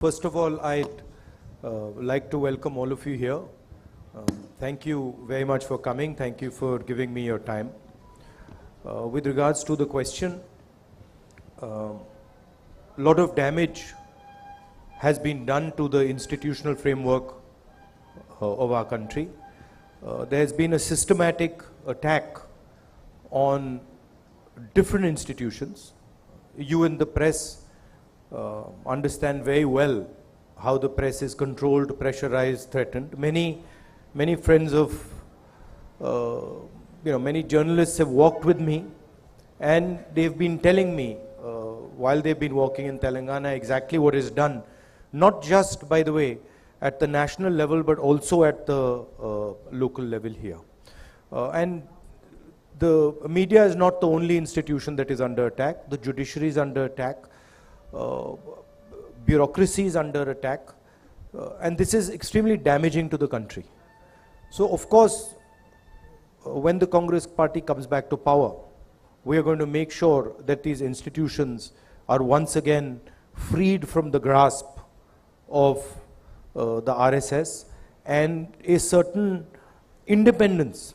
First of all, I'd like to welcome all of you here. Thank you very much for coming. Thank you for giving me your time. With regards to the question, a lot of damage has been done to the institutional framework of our country. There has been a systematic attack on different institutions. You in the press understand very well how the press is controlled, pressurized, threatened. Many friends of, many journalists have walked with me, and they've been telling me while they've been walking in Telangana exactly what is done, not just, by the way, at the national level, but also at the local level here. And the media is not the only institution that is under attack. The judiciary is under attack. Bureaucracy is under attack, and this is extremely damaging to the country. So of course, when the Congress party comes back to power, we are going to make sure that these institutions are once again freed from the grasp of the RSS, and a certain independence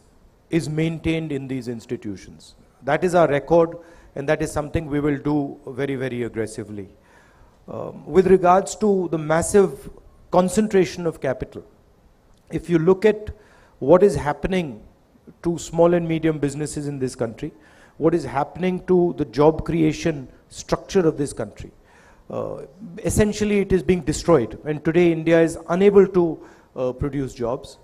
is maintained in these institutions. That is our record, and that is something we will do very, very aggressively. With regards to the massive concentration of capital, if you look at what is happening to small and medium businesses in this country, what is happening to the job creation structure of this country, essentially it is being destroyed, and today India is unable to produce jobs.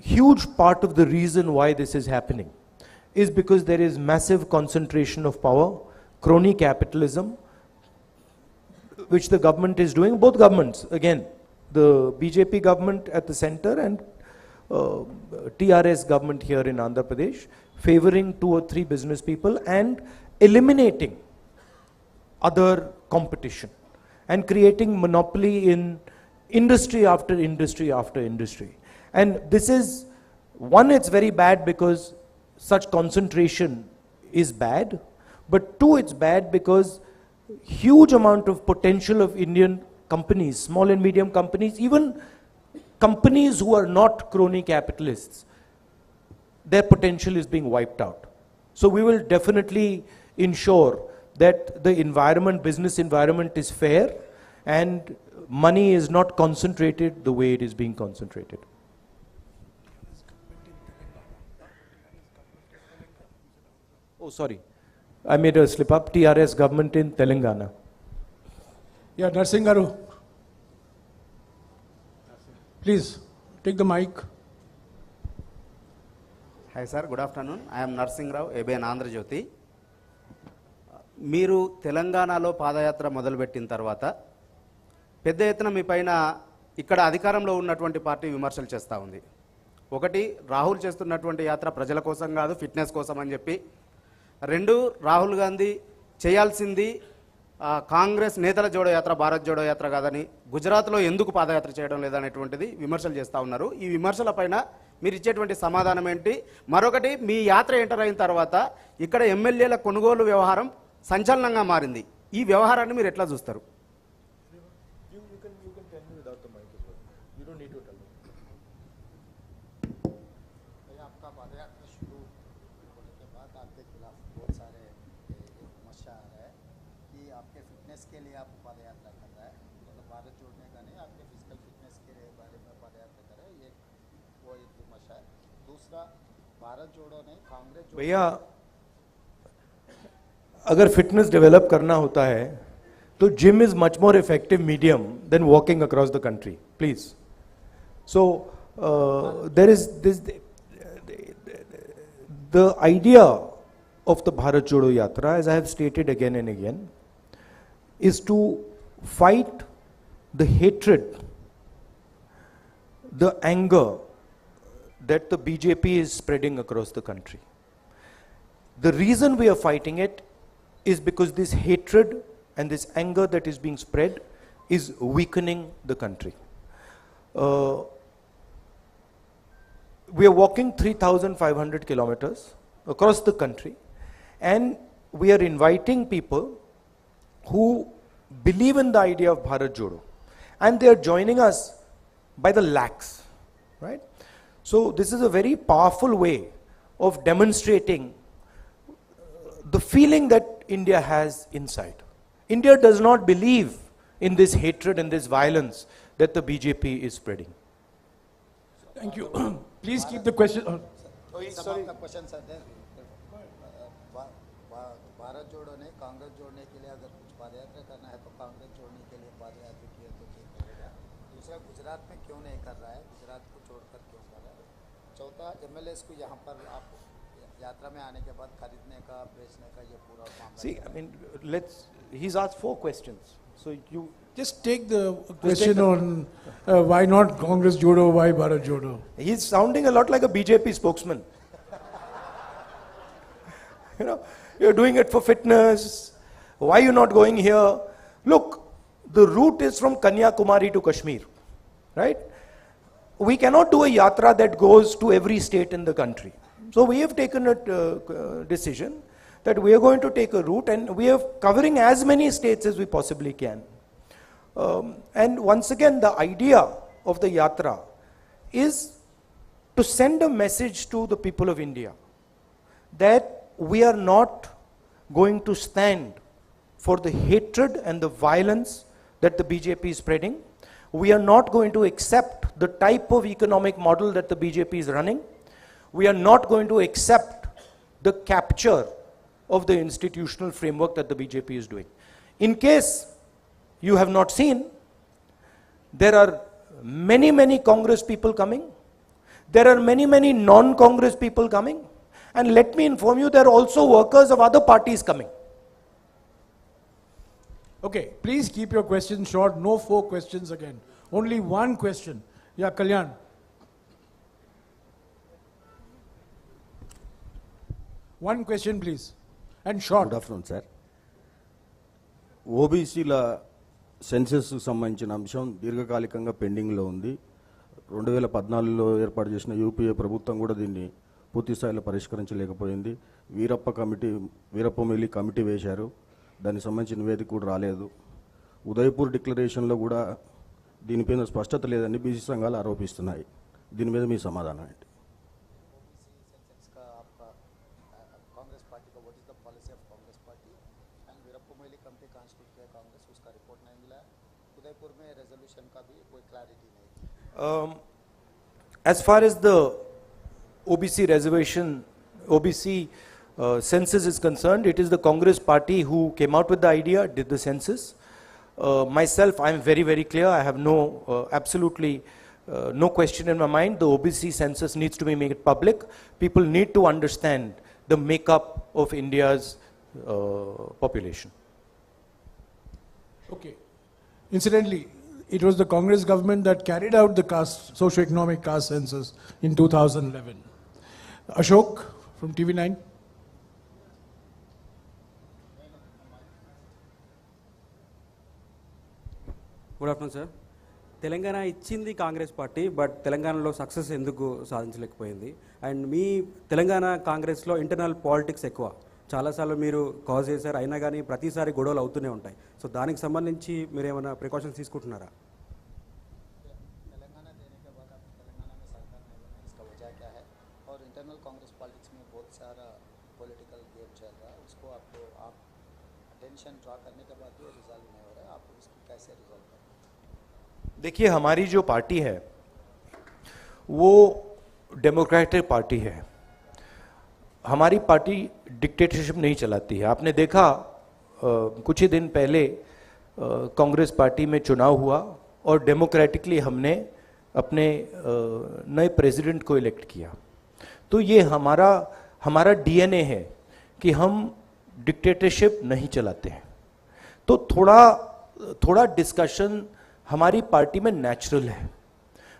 Huge part of the reason why this is happening is because there is massive concentration of power, crony capitalism, which the government is doing, both governments, again, the BJP government at the center and TRS government here in Andhra Pradesh, favoring 2 or 3 business people and eliminating other competition and creating monopoly in industry after industry after industry. And this is, one, it's very bad because such concentration is bad, but 2, it's bad because huge amount of potential of Indian companies, small and medium companies, even companies who are not crony capitalists, their potential is being wiped out. So we will definitely ensure that the environment, business environment is fair and money is not concentrated the way it is being concentrated. Oh, sorry. I made a slip up. TRS government in Telangana. Yeah, Narsingh Garu. Please, take the mic. Hi sir, good afternoon. I am Narsingh Rao, ABN Andhra Jyoti. మీరు తెలంగాణలో పాదయాత్ర మొదలుపెట్టిన తర్వాత పెద్ద ఎత్తున మీ పైన ఇక్కడ అధికారంలో ఉన్నటువంటి పార్టీ విమర్శలు చేస్తూ ఉంది. ఒకటి, రాహుల్ చేస్తున్నటువంటి యాత్ర ప్రజల కోసం కాదు, ఫిట్నెస్ కోసం అని చెప్పి. 2, రాహుల్ గాంధీ చేయాల్సింది కాంగ్రెస్ నేతల జోడో యాత్ర, భారత్ జోడో యాత్ర కాదని, గుజరాత్లో ఎందుకు పాదయాత్ర చేయడం లేదనేటువంటిది విమర్శలు చేస్తూ ఉన్నారు. ఈ విమర్శల పైన మీరు ఇచ్చేటువంటి సమాధానం ఏంటి? మరొకటి, మీ యాత్ర ఎంటర్ అయిన తర్వాత ఇక్కడ ఎమ్మెల్యేల కొనుగోలు వ్యవహారం సంచలనంగా మారింది. ఈ వ్యవహారాన్ని మీరు ఎట్లా చూస్తారు? के लिए आप पदयात्रा कर रहा है, मतलब भारत जोड़ने का नहीं, आपके फिजिकल फिटनेस के बारे में पदयात्रा कर रहे हैं, ये वो एक विमर्श है. दूसरा, भारत जोड़ो नहीं, कांग्रेस जोड़ो. भैया, अगर फिटनेस डेवलप करना होता है तो gym is much more effective medium than walking across the country, please. So there is this, the idea of the Bharat Jodo Yatra, as I have stated again and again, is to fight the hatred, the anger that the BJP is spreading across the country. The reason we are fighting it is because this hatred and this anger that is being spread is weakening the country. We are walking 3,500 kilometers across the country, and we are inviting people who believe in the idea of Bharat Jodo. and they are joining us by the lakhs, right? So this is a very powerful way of demonstrating the feeling that India has inside. India does not believe in this hatred and this violence that the BJP is spreading. Thank you. Please keep the question. Some of the questions are there. Bharat जोड़ो ने कांग्रेस जोड़ने के लिए अगर कुछ पदयात्रा करना है तो कांग्रेस जोड़ने के लिए पदयात्रा किया तो ठीक रहेगा। दूसरा, गुजरात में क्यों नहीं कर रहा है, गुजरात को छोड़कर क्यों कर रहा है। चौथा, एमएलएस को यहाँ पर आप यात्रा में आने के बाद खरीदने का, बेचने का ये पूरा मामला। See, I mean, he's asked 4 questions. So you Just take the question on why not Congress Jodo, why Bharat Jodo. He's sounding a lot like a BJP spokesman. You know, you're doing it for fitness. Why are you not going here? Look, the route is from Kanyakumari to Kashmir, right? We cannot do a yatra that goes to every state in the country. So we have taken a decision that we are going to take a route, and we are covering as many states as we possibly can. And once again, the idea of the yatra is to send a message to the people of India that we are not going to stand for the hatred and the violence that the BJP is spreading. We are not going to accept the type of economic model that the BJP is running. We are not going to accept the capture of the institutional framework that the BJP is doing. In case you have not seen, there are many, many Congress people coming. There are many, many non-Congress people coming. And let me inform you, there are also workers of other parties coming. Okay, please keep your questions short. No 4 questions again. Only 1 question. Yeah, Kalyan. One question, please. And short. Good afternoon sir. ఓబీసీల సెన్సెస్కు సంబంధించిన అంశం దీర్ఘకాలికంగా పెండింగ్లో ఉంది. 2014లో ఏర్పాటు చేసిన UPA ప్రభుత్వం కూడా దీన్ని పూర్తి స్థాయిలో పరిష్కరించలేకపోయింది. వీరప్పమొయిలి కమిటీ వేశారు. దానికి సంబంధించిన నివేదిక కూడా రాలేదు. ఉదయపూర్ డిక్లరేషన్లో కూడా దీనిపైన స్పష్టత లేదని బీసీ సంఘాలు ఆరోపిస్తున్నాయి. దీని మీద మీ సమాధానం ఏంటి? As far as the OBC reservation, OBC census is concerned, it is the Congress party who came out with the idea, did the census. Myself, I am very, very clear. I have absolutely no question in my mind. The OBC census needs to be made public. People need to understand the makeup of India's population. Okay. Incidentally, it was the Congress government that carried out the socio-economic caste census in 2011. Ashok from TV9. Good afternoon sir. Telangana ఇచ్చింది Congress party, but తెలంగాణలో success ఎందుకు సాధించలేకపోయింది? And మీ తెలంగాణ కాంగ్రెస్లో internal politics ఎక్కువ, చాలాసార్లు మీరు cause చేశారు, అయినా కానీ ప్రతిసారి గొడవలు అవుతూనే ఉంటాయి. సో దానికి సంబంధించి మీరు ఏమైనా ప్రికాషన్స్ తీసుకుంటున్నారా? तेलंगाना देने के बाद आपको तेलंगाना में सरकार नहीं बनी, इसका वजह क्या है? और इंटरनल कांग्रेस पॉलिटिक्स में बहुत सारा पॉलिटिकल गेम चल रहा है, उसको आपको आप अटेंशन ड्रा करने के बाद भी रिजॉल्व नहीं हो रहा है, आप उसको कैसे रिजॉल्व करें? देखिए, हमारी जो पार्टी है वो डेमोक्रेटिक पार्टी है. हमारी पार्टी डिक्टेटरशिप नहीं चलाती है. आपने देखा कुछ ही दिन पहले कांग्रेस पार्टी में चुनाव हुआ और डेमोक्रेटिकली हमने अपने नए प्रेसिडेंट को इलेक्ट किया. तो ये हमारा डीएनए है कि हम डिक्टेटरशिप नहीं चलाते हैं. तो थोड़ा डिस्कशन हमारी पार्टी में नेचुरल है,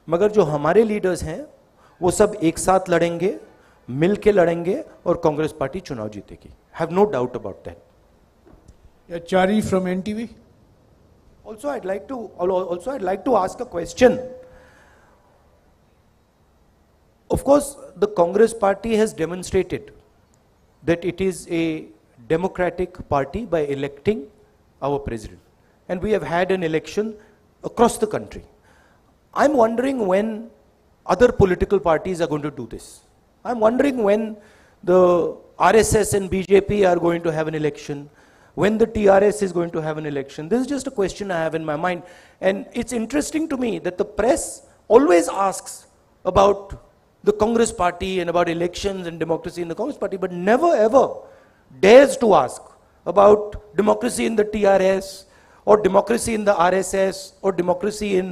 मगर जो हमारे लीडर्स हैं वो सब एक साथ लड़ेंगे, मिल के लड़ेंगे और कांग्रेस पार्टी चुनाव जीतेगी. Have no doubt about that. Chari from NTV. Also, I'd like to ask a question. Of course, the Congress party has demonstrated that it is a democratic party by electing our president. And we have had an election across the country. I'm wondering when other political parties are going to do this. I'm wondering when the RSS and BJP are going to have an election, when the TRS is going to have an election. This is just a question I have in my mind. And it's interesting to me that the press always asks about the Congress party and about elections and democracy in the Congress party, but never ever dares to ask about democracy in the TRS or democracy in the RSS or democracy in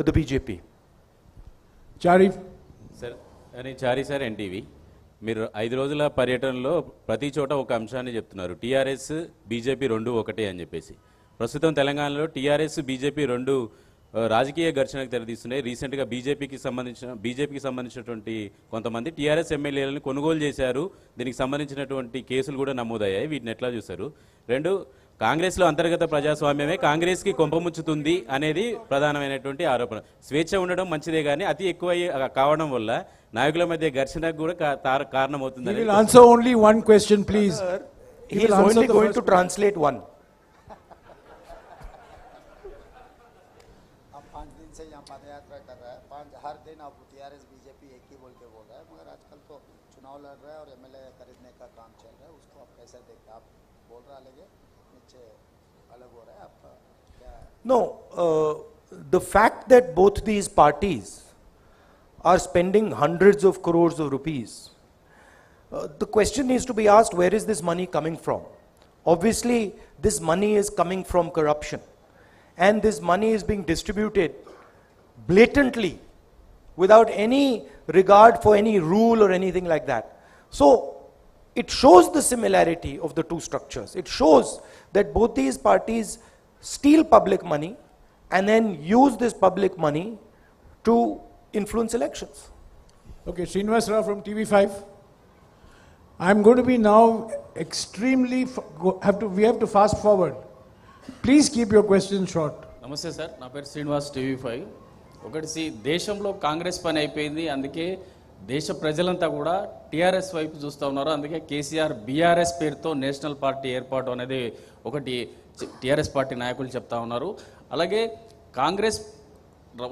the BJP. Chari. Sir నేను చారీ sir NTV. మీరు 5 రోజుల పర్యటనలో ప్రతి చోట ఒక అంశాన్ని చెప్తున్నారు, TRS BJP రెండు ఒకటే అని చెప్పేసి. ప్రస్తుతం తెలంగాణలో టీఆర్ఎస్ బీజేపీ రెండు రాజకీయ ఘర్షణకు తెరదీస్తున్నాయి. రీసెంట్గా బీజేపీకి సంబంధించినటువంటి కొంతమంది టీఆర్ఎస్ ఎమ్మెల్యేలను కొనుగోలు చేశారు. దీనికి సంబంధించినటువంటి కేసులు కూడా నమోదయ్యాయి. వీటిని ఎట్లా చూస్తారు? రెండు, కాంగ్రెస్లో అంతర్గత ప్రజాస్వామ్యమే కాంగ్రెస్కి కొంపముచ్చుతుంది అనేది ప్రధానమైనటువంటి ఆరోపణ. స్వేచ్ఛ ఉండడం మంచిదే కానీ అతి ఎక్కువ కావడం వల్ల నాయకుల మధ్య ఘర్షణకు కూడా కారణమవుతుంది. He will answer only one question, please. He is only going to translate one. आप 5 दिन से यहाँ पद यात्रा कर रहा है, हर दिन आप टीआरएस बीजेपी एक ही बोल के बोल रहा है, मगर आजकल तो चुनाव लड़ रहा है और एमएलए खरीदने का काम चल रहा है, उसको आप कैसे देखते हैं? आप बोल रहा लगे नीचे अलग हो रहा है आपका क्या? No, the fact that both these parties are spending hundreds of crores of rupees, the question needs to be asked, where is this money coming from? Obviously, this money is coming from corruption, and this money is being distributed blatantly without any regard for any rule or anything like that. So, it shows the similarity of the two structures. It shows that both these parties steal public money and then use this public money to influence elections. Okay, Srinivas Rao from TV5. I'm going to be now extremely, we have to fast forward. Please keep your questions short. నమస్తే sir, నా పేరు Srinivas, TV5. ఒకటి, దేశంలో కాంగ్రెస్ పని అయిపోయింది, అందుకే దేశ ప్రజలంతా కూడా టీఆర్ఎస్ వైపు చూస్తూ ఉన్నారు. అందుకే కేసీఆర్ బీఆర్ఎస్ పేరుతో నేషనల్ పార్టీ ఏర్పాటు అనేది ఒకటి టీఆర్ఎస్ పార్టీ నాయకులు చెప్తా ఉన్నారు. అలాగే కాంగ్రెస్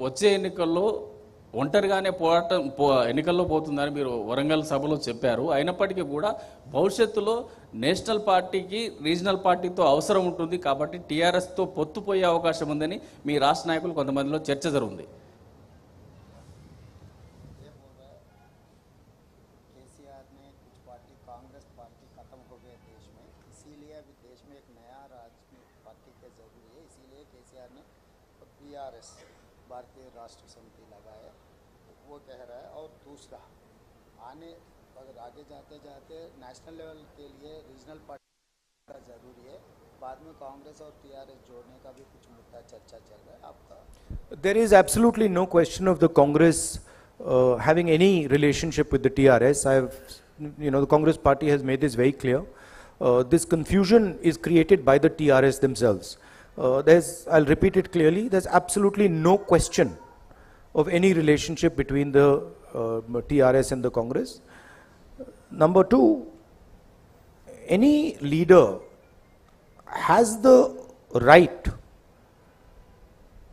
వచ్చే ఎన్నికల్లో ఒంటరిగానే ఎన్నికల్లో పోతుందని మీరు వరంగల్ సభలో చెప్పారు. అయినప్పటికీ కూడా భవిష్యత్తులో నేషనల్ పార్టీకి రీజనల్ పార్టీతో అవసరం ఉంటుంది, కాబట్టి టీఆర్ఎస్తో పొత్తుపోయే అవకాశం ఉందని మీ రాష్ట్ర నాయకులు కొంతమందిలో చర్చ జరుగుతుంది. केसीआर ने कुछ पार्टी कांग्रेस पार्टी खत्म हो गए देश में, इसीलिए अभी देश में एक नया राजनीतिक पार्टी की जरूरी है, इसीलिए केसीआर ने बीआरएस भारतीय राष्ट्र समिति लगाए, वो कह रहा है. और दूसरा, आने अगर आगे जाते जाते नेशनल लेवल के लिए रीजनल पार्टी का जरूरी है, बाद में कांग्रेस और टीआरएस जोड़ने का भी कुछ मुद्दा चर्चा चल रहा है आपका? There is absolutely no question of the Congress having any relationship with the TRS. The Congress party has made this very clear. This confusion is created by the TRS themselves. I'll repeat it clearly, there's absolutely no question of any relationship between the TRS and the Congress. Number two, any leader has the right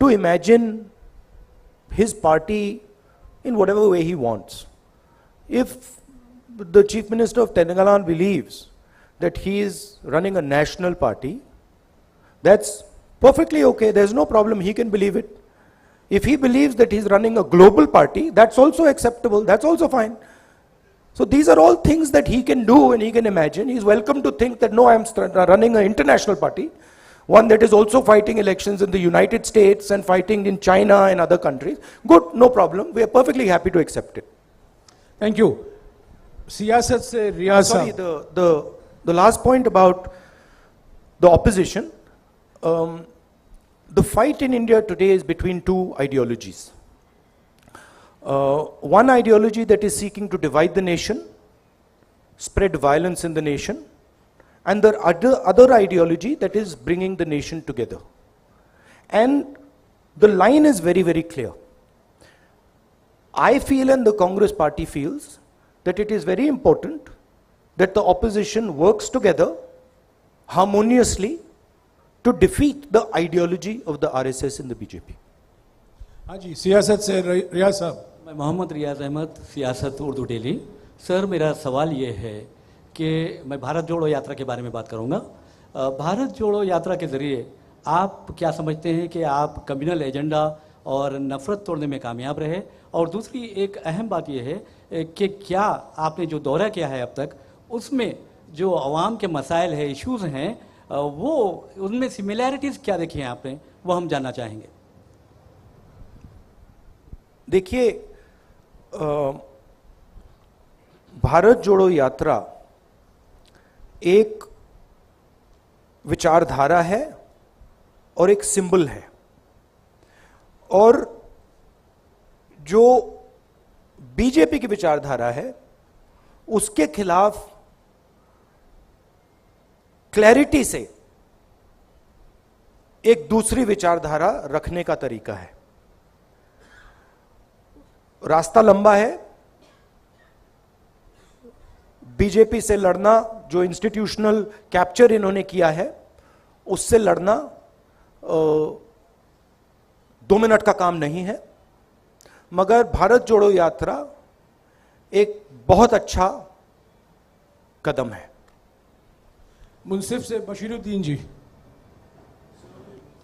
to imagine his party in whatever way he wants. If the Chief Minister of Telangana believes that he is running a national party, that's perfectly okay, there's no problem, he can believe it. If he believes that he's running a global party, that's also acceptable, that's also fine. So these are all things that he can do and he can imagine. He's welcome to think that no, I'm running an international party, one that is also fighting elections in the United States and fighting in China and other countries. Good, no problem, we are perfectly happy to accept it. Thank you. Siyasat se riyasa. Sorry, the last point about the opposition. The fight in India today is between two ideologies. One ideology that is seeking to divide the nation, spread violence in the nation, and the other ideology that is bringing the nation together. And the line is very, very clear. I feel, and the Congress party feels, that it is very important that the opposition works together harmoniously to defeat the ideology of the RSS and the BJP. हाँ जी, सियासत से रियाज साहब। मैं मोहम्मद रियाज अहमद, सियासत Urdu daily. Sir, मेरा सवाल ये है कि मैं भारत जोड़ो यात्रा के बारे में बात करूंगा। भारत जोड़ो यात्रा के ज़रिए आप क्या समझते हैं कि आप कम्युनल एजेंडा और नफ़रत तोड़ने में कामयाब रहे? और दूसरी एक अहम बात यह है कि क्या आपने जो दौरा किया है अब तक, उसमें जो अवाम के मसाइल है, इश्यूज़ हैं, वो उनमें सिमिलैरिटीज़ क्या देखी हैं आपने, वो हम जानना चाहेंगे। देखिए, भारत जोड़ो यात्रा एक विचारधारा है और एक सिंबल है, और जो बीजेपी की विचारधारा है उसके खिलाफ क्लैरिटी से एक दूसरी विचारधारा रखने का तरीका है। रास्ता लंबा है। बीजेपी से लड़ना, जो इंस्टीट्यूशनल कैप्चर इन्होंने किया है, उससे लड़ना 2 मिनट का काम नहीं है। मगर भारत जोड़ो यात्रा एक बहुत अच्छा कदम है। मुंसिफ से बशीरुद्दीन जी।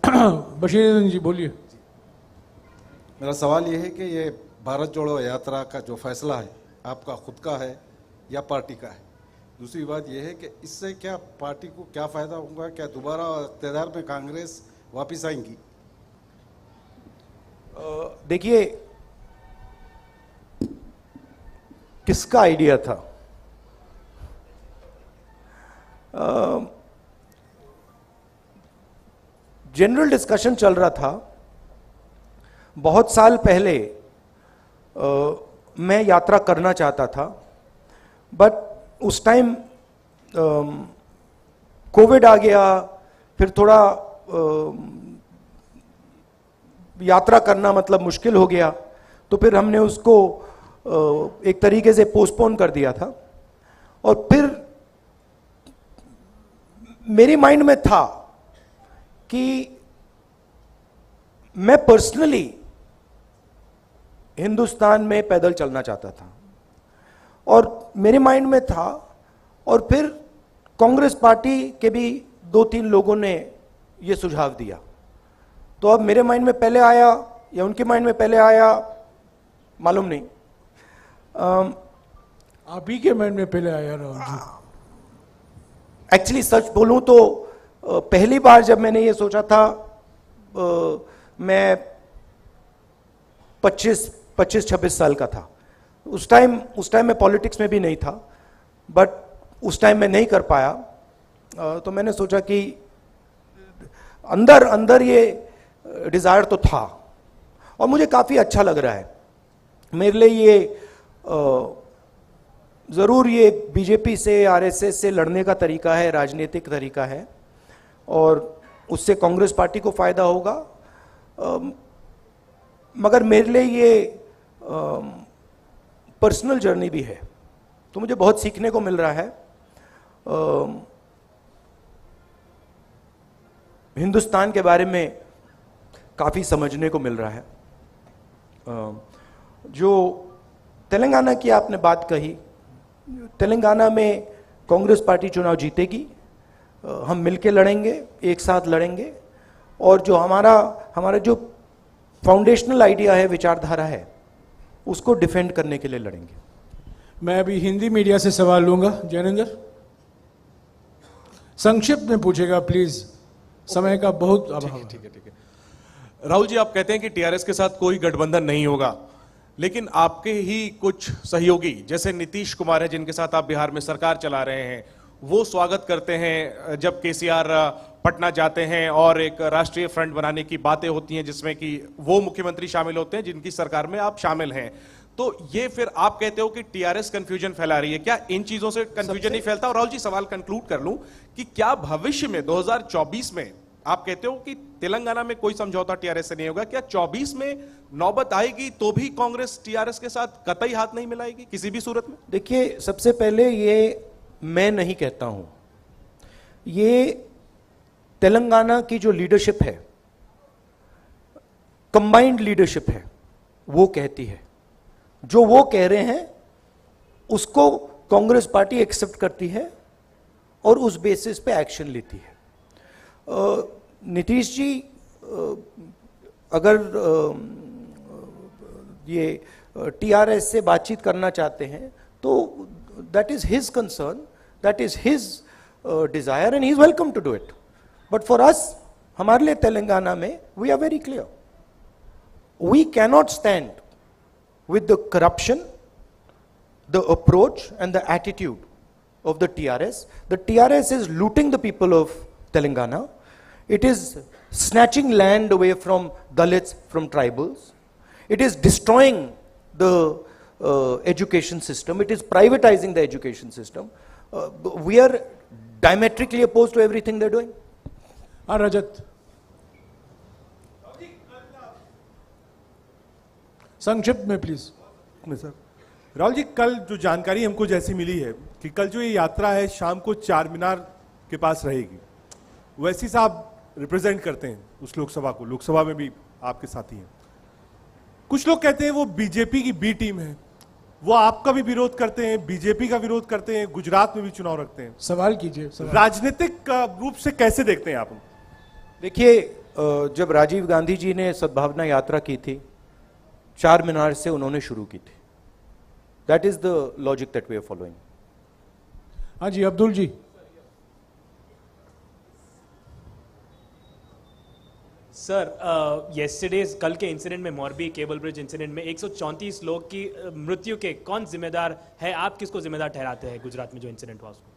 बशीरुद्दीन जी बोलिए। मेरा सवाल ये है कि ये भारत जोड़ो यात्रा का जो फैसला है, आपका खुद का है या पार्टी का है? दूसरी बात यह है कि इससे क्या पार्टी को क्या फायदा होगा? क्या दोबारा इक़्तिदार में कांग्रेस वापस आएंगी? देखिए, किसका आइडिया था? जनरल डिस्कशन चल रहा था। बहुत साल पहले मैं यात्रा करना चाहता था, बट उस टाइम कोविड आ गया, फिर थोड़ा यात्रा करना मतलब मुश्किल हो गया, तो फिर हमने उसको एक तरीके से पोस्टपोन कर दिया था। और फिर मेरे माइंड में था कि मैं पर्सनली हिंदुस्तान में पैदल चलना चाहता था, और मेरे माइंड में था। और फिर कांग्रेस पार्टी के भी 2-3 लोगों ने यह सुझाव दिया। तो अब मेरे माइंड में पहले आया या उनके माइंड में पहले आया, मालूम नहीं। आप ही के माइंड में पहले आया राहुल जी। एक्चुअली सच बोलूं तो पहली बार जब मैंने ये सोचा था, मैं 25-26 साल का था। उस टाइम मैं पॉलिटिक्स में भी नहीं था, बट उस टाइम मैं नहीं कर पाया। तो मैंने सोचा कि अंदर ये डिज़ायर तो था, और मुझे काफ़ी अच्छा लग रहा है। मेरे लिए ये ज़रूर ये बीजेपी से, आरएसएस से लड़ने का तरीका है, राजनीतिक तरीका है, और उससे कांग्रेस पार्टी को फ़ायदा होगा। मगर मेरे लिए ये पर्सनल जर्नी भी है, तो मुझे बहुत सीखने को मिल रहा है। हिंदुस्तान के बारे में काफ़ी समझने को मिल रहा है। जो तेलंगाना की आपने बात कही, तेलंगाना में कांग्रेस पार्टी चुनाव जीतेगी। हम मिलके लड़ेंगे, एक साथ लड़ेंगे, और जो हमारा जो फाउंडेशनल आइडिया है, विचारधारा है, उसको डिफेंड करने के लिए लड़ेंगे। मैं अभी हिंदी मीडिया से सवाल लूंगा। जैनेंद्र, संक्षिप्त में पूछेगा प्लीज, समय का बहुत अभाव है। ठीक है। राहुल जी, आप कहते हैं कि टीआरएस के साथ कोई गठबंधन नहीं होगा, लेकिन आपके ही कुछ सहयोगी जैसे नीतीश कुमार है, जिनके साथ आप बिहार में सरकार चला रहे हैं, वो स्वागत करते हैं जब केसीआर पटना जाते हैं और एक राष्ट्रीय फ्रंट बनाने की बातें होती हैं, जिसमें कि वो मुख्यमंत्री शामिल होते हैं जिनकी सरकार में आप शामिल हैं। तो ये फिर आप कहते हो कि टीआरएस कंफ्यूजन फैला रही है, क्या इन चीजों से कंफ्यूजन नहीं फैलता? और राहुल जी, सवाल कंक्लूड कर लूं कि क्या भविष्य में 2024 में आप कहते हो कि तेलंगाना में कोई समझौता टीआरएस से नहीं होगा, क्या 24 में नौबत आएगी तो भी कांग्रेस टीआरएस के साथ कतई हाथ नहीं मिलाएगी किसी भी सूरत में? देखिए, सबसे पहले ये मैं नहीं कहता हूं, ये तेलंगाना की जो लीडरशिप है, कंबाइंड लीडरशिप है, वो कहती है, जो वो कह रहे हैं उसको कांग्रेस पार्टी एक्सेप्ट करती है और उस बेसिस पे एक्शन लेती है। नीतीश जी अगर ये टीआरएस से बातचीत करना चाहते हैं तो that is his concern, that is his desire and he is welcome to do it. But for us, हमारे लिए तेलंगाना में we are very clear, we cannot stand with the corruption, the approach and the attitude of the TRS. The TRS is looting the people of Telangana. It is snatching land away from Dalits, from tribals. It is destroying the education system. It is privatizing the education system. We are diametrically opposed to everything they're doing. Rajat. संक्षिप्त में please. Sir, Rahul ji, कल जो जानकारी हमको जैसी मिली है कि कल जो ये यात्रा है शाम को चार मीनार के पास रहेगी, वैसी साहब रिप्रेजेंट करते हैं उस लोकसभा को, लोकसभा में भी आपके साथी हैं। कुछ लोग कहते हैं वो बीजेपी की बी टीम है, वो आपका भी विरोध करते हैं, बीजेपी का विरोध करते हैं, गुजरात में भी चुनाव रखते हैं। सवाल कीजिए। राजनीतिक रूप से कैसे देखते हैं आप? देखिए, जब राजीव गांधी जी ने सद्भावना यात्रा की थी, चार मीनार से उन्होंने शुरू की थी। That is the logic that we are following. हाँ जी, अब्दुल जी। सर, येस्टरडेज कल के इंसिडेंट में, मॉर्बी केबल ब्रिज इंसिडेंट में 134 लोग की मृत्यु के कौन जिम्मेदार है? आप किसको जिम्मेदार ठहराते हैं गुजरात में जो इंसिडेंट हुआ उसको?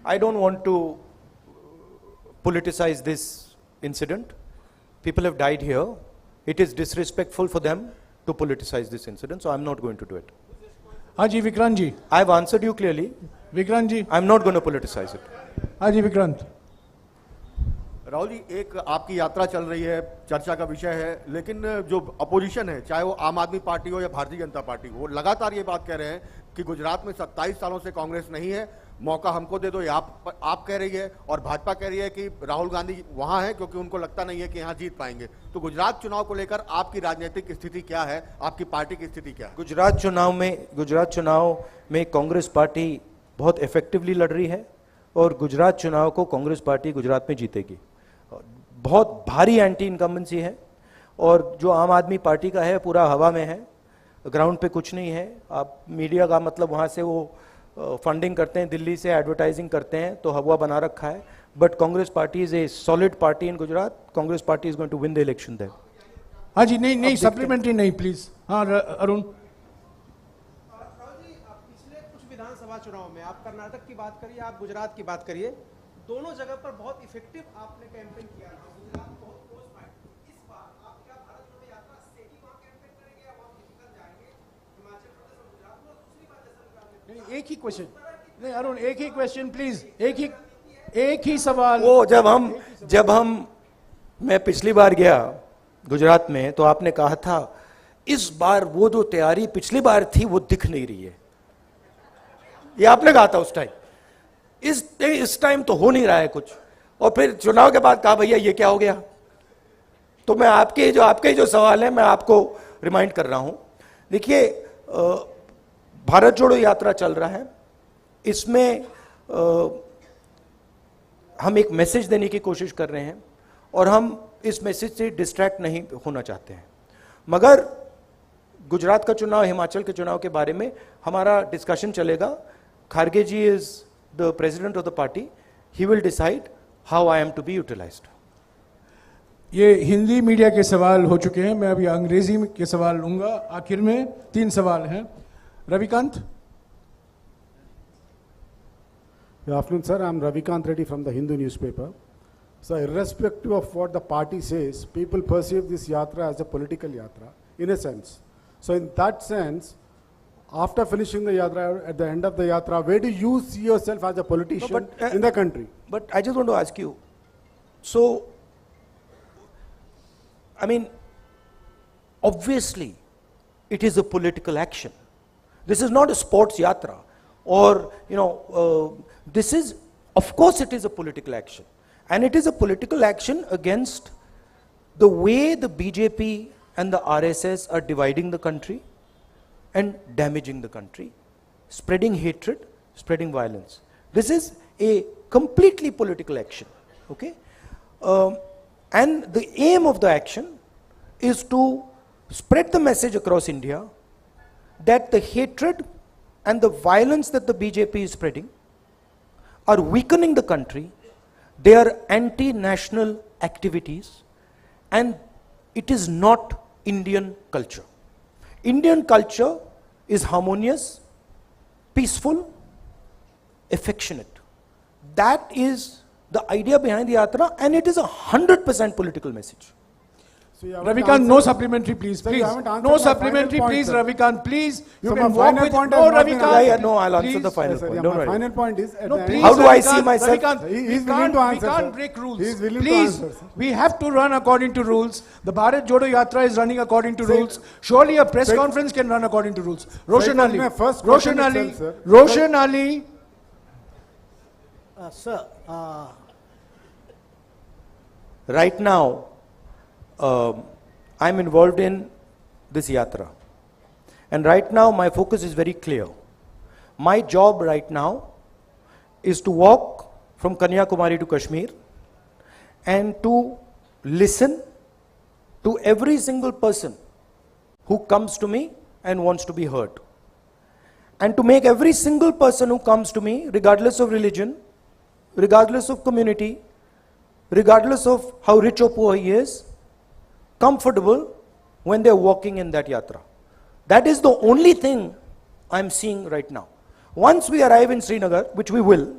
I don't want to politicize this incident. People have died here. It is disrespectful for them to politicize this incident, so I'm not going to do it. हाँ जी, विक्रांत जी। I've answered you clearly. Vikrant ji. I'm not going to politicize it. हाँ जी, विक्रांत। राहुल जी, एक आपकी यात्रा चल रही है, चर्चा का विषय है, लेकिन जो अपोजिशन है, चाहे वो आम आदमी पार्टी हो या भारतीय जनता पार्टी हो, वो लगातार ये बात कह रहे हैं कि गुजरात में 27 सालों से कांग्रेस नहीं है, मौका हमको दे दो। ये आप कह रही है और भाजपा कह रही है कि राहुल गांधी वहां है क्योंकि उनको लगता नहीं है कि यहां जीत पाएंगे। तो गुजरात चुनाव को लेकर आपकी राजनीतिक स्थिति क्या है, आपकी पार्टी की स्थिति क्या है? गुजरात चुनाव में कांग्रेस पार्टी बहुत इफेक्टिवली लड़ रही है और गुजरात चुनाव को कांग्रेस पार्टी गुजरात में जीतेगी। बहुत भारी एंटी इनकम्बेंसी है और जो आम आदमी पार्टी का है पूरा हवा में है, ग्राउंड पे कुछ नहीं है। आप मीडिया का मतलब वहाँ से वो फंडिंग करते हैं, दिल्ली से एडवर्टाइजिंग करते हैं, तो हवा बना रखा है। But Congress party is a solid party in Gujarat. Congress party is going to win the election there. हाँ जी, नहीं सप्लीमेंट्री नहीं प्लीज। हाँ अरुण। पिछले कुछ विधानसभा चुनाव में आप कर्नाटक की बात करिए, आप गुजरात की बात करिए, दोनों जगह पर बहुत इफेक्टिव आपने कैंपेन किया था। गुजरात में बहुत क्लोज फाइट। इस बार आप क्या भारत जोड़ो यात्रा से ही वहां कैंपेन करेंगे या वहां फिजिकल जाएंगे हिमाचल प्रदेश और गुजरात में? दूसरी बात, जैसा नहीं, एक ही क्वेश्चन। नहीं अरुण, एक ही क्वेश्चन प्लीज, एक ही सवाल। वो जब हम मैं पिछली बार गया गुजरात में तो आपने कहा था इस बार वो जो तैयारी पिछली बार थी वो दिख नहीं रही है, ये आपने कहा था उस टाइम। इस टाइम तो हो नहीं रहा है कुछ, और फिर चुनाव के बाद कहा भैया ये क्या हो गया। तो मैं आपके जो सवाल है मैं आपको रिमाइंड कर रहा हूं। देखिए, भारत जोड़ो यात्रा चल रहा है, इसमें हम एक मैसेज देने की कोशिश कर रहे हैं और हम इस मैसेज से डिस्ट्रैक्ट नहीं होना चाहते हैं। मगर गुजरात का चुनाव, हिमाचल के चुनाव के बारे में हमारा डिस्कशन चलेगा। खारगे जी is the president of the party, he will decide how I am to be utilized. ये हिंदी मीडिया के सवाल हो चुके हैं, मैं अभी अंग्रेजी के सवाल लूंगा। आखिर में 3 सवाल हैं। Ravikant. Good afternoon, sir. I'm Ravikant Reddy from the Hindu newspaper. So, irrespective of what the party says, people perceive this yatra as a political yatra, in a sense. So, in that sense, after finishing the yatra, at the end of the yatra, where do you see yourself as a politician in the country? But I just want to ask you, so, I mean, obviously, it is a political action. This is not a sports yatra, or, this is, of course it is a political action. And it is a political action against the way the BJP and the RSS are dividing the country and damaging the country, spreading hatred, spreading violence. This is a completely political action, okay? And the aim of the action is to spread the message across India that the hatred and the violence that the BJP is spreading are weakening the country. They are anti-national activities, and it is not Indian culture. Indian culture is harmonious, peaceful, affectionate. That is the idea behind the yatra, and it is 100% political message. Ravikant, no supplementary, please. Please. No supplementary, please, Ravikant, please. You can walk with... No, Ravikant. No, I'll answer please. the final point. My Don't worry. final point is... No, please, How do I Ravikant, see myself? Ravikant, He's willing to answer, we can't sir. break rules. He's willing to Please, answer, sir. we have to run according to rules. The Bharat Jodo Yatra is running according to rules. Surely a press conference can run according to rules. Roshan Ali. Roshan Ali. Roshan Ali. Sir, Right now, I'm involved in this yatra. And right now, my focus is very clear. My job right now is to walk from Kanyakumari to Kashmir and to listen to every single person who comes to me and wants to be heard. And to make every single person who comes to me, regardless of religion, regardless of community, regardless of how rich or poor he is, comfortable when they're walking in that yatra. That is the only thing I'm seeing right now. Once we arrive in Srinagar, which we will,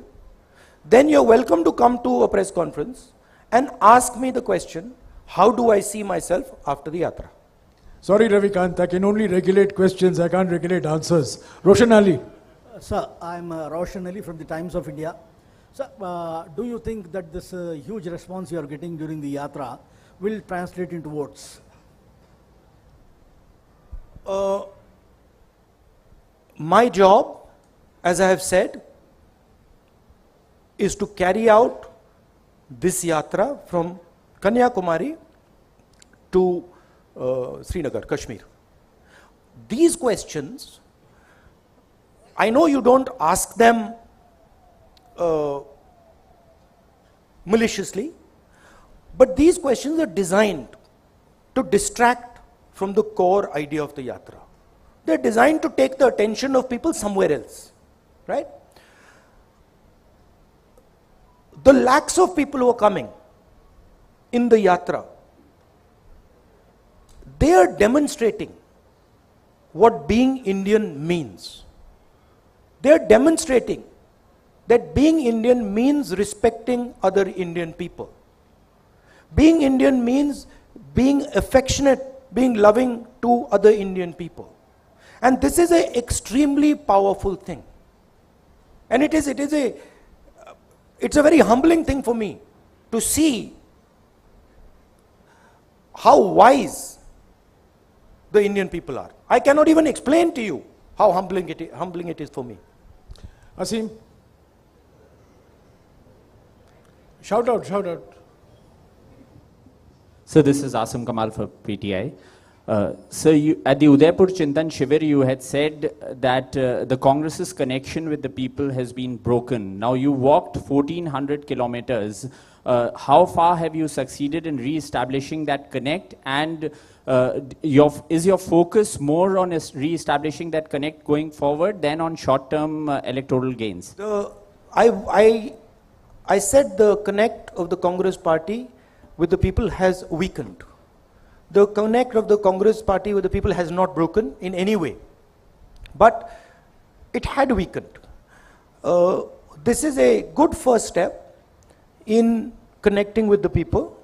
then you're welcome to come to a press conference and ask me the question, how do I see myself after the yatra? Sorry, Ravikant, I can only regulate questions, I can't regulate answers. Roshan Ali. sir, I'm Roshan Ali from the Times of India. Sir, do you think that this huge response you are getting during the yatra will translate into votes? My job, as I have said, is to carry out this yatra from Kanyakumari to Srinagar, Kashmir. These questions, I know you don't ask them maliciously, but these questions are designed to distract from the core idea of the yatra. They're designed to take the attention of people somewhere else, right? The lakhs of people who are coming in the yatra, they are demonstrating what being Indian means. They are demonstrating that being Indian means respecting other Indian people. Being Indian means being affectionate, being loving to other Indian people. And this is an extremely powerful thing. And it's a very humbling thing for me to see how wise the Indian people are. I cannot even explain to you how humbling it is for me. Asim. Shout out, shout out. So this is Asim Kamal for PTI. So you, at the Udaipur Chintan Shivir, you had said that the Congress's connection with the people has been broken. Now you walked 1400 kilometers. How far have you succeeded in re-establishing that connect? And is your focus more on re-establishing that connect going forward than on short-term electoral gains? I said the connect of the Congress party with the people has weakened. The connect of the Congress party with the people has not broken in any way, but it had weakened. This is a good first step in connecting with the people.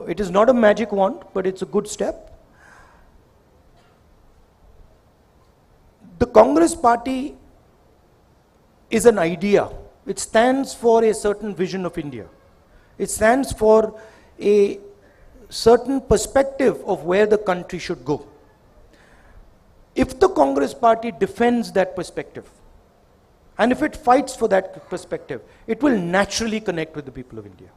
It is not a magic wand, but it's a good step. The Congress party is an idea. It stands for a certain vision of India. It stands for a certain perspective of where the country should go. If the Congress party defends that perspective, and if it fights for that perspective, it will naturally connect with the people of India.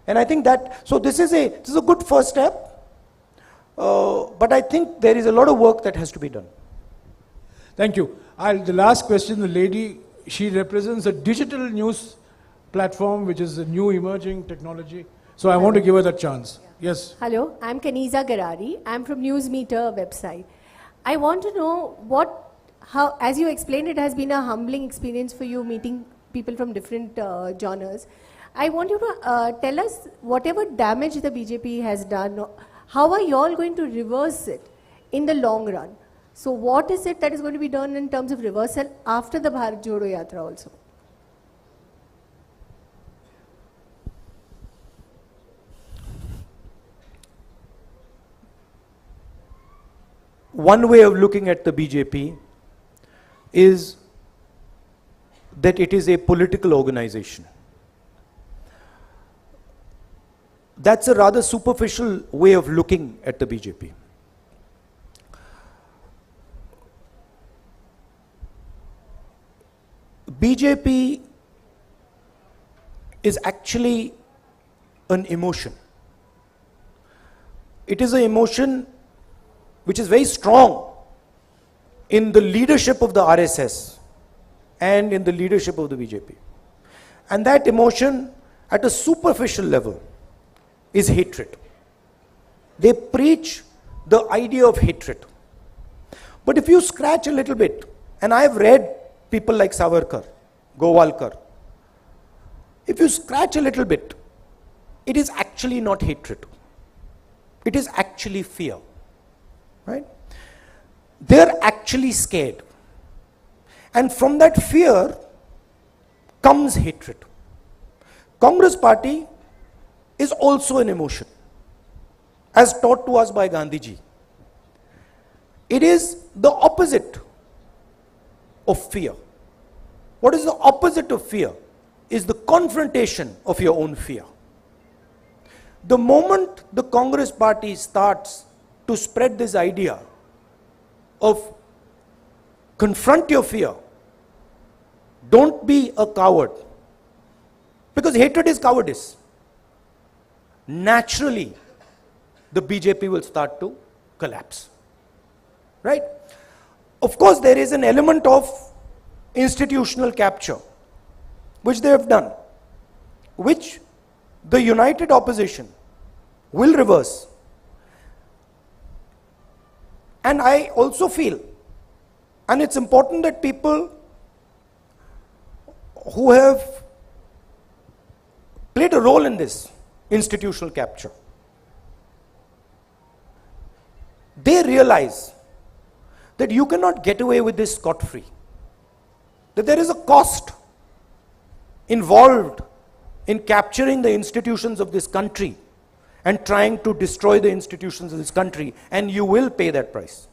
And I think that, so this is a good first step, but I think there is a lot of work that has to be done. Thank you. The last question, the lady, she represents a digital news platform, which is a new emerging technology. So I want to give her that chance. Yes. Hello, I'm Kaniza Garari. I'm from Newsmeter website. I want to know how, as you explained, it has been a humbling experience for you meeting people from different genres. I want you to tell us whatever damage the BJP has done, how are you all going to reverse it in the long run? So what is it that is going to be done in terms of reversal after the Bharat Jodo Yatra also? One way of looking at the BJP is that it is a political organization. That's a rather superficial way of looking at the BJP. BJP is actually an emotion. It is an emotion which is very strong in the leadership of the RSS and in the leadership of the BJP. And that emotion at a superficial level is hatred. They preach the idea of hatred. But if you scratch a little bit, and I've read people like Savarkar, Gowalkar, if you scratch a little bit, it is actually not hatred. It is actually fear. Right? They're actually scared. And from that fear comes hatred. Congress party is also an emotion, as taught to us by Gandhiji. It is the opposite of fear. What is the opposite of fear? Is the confrontation of your own fear. The moment the Congress party starts to spread this idea of confront your fear, don't be a coward, because hatred is cowardice, naturally the BJP will start to collapse. Right? Of course, there is an element of institutional capture, which they have done, which the united opposition will reverse. And I also feel, and it's important that people who have played a role in this institutional capture, they realize that you cannot get away with this scot-free, that there is a cost involved in capturing the institutions of this country and trying to destroy the institutions of this country, and you will pay that price.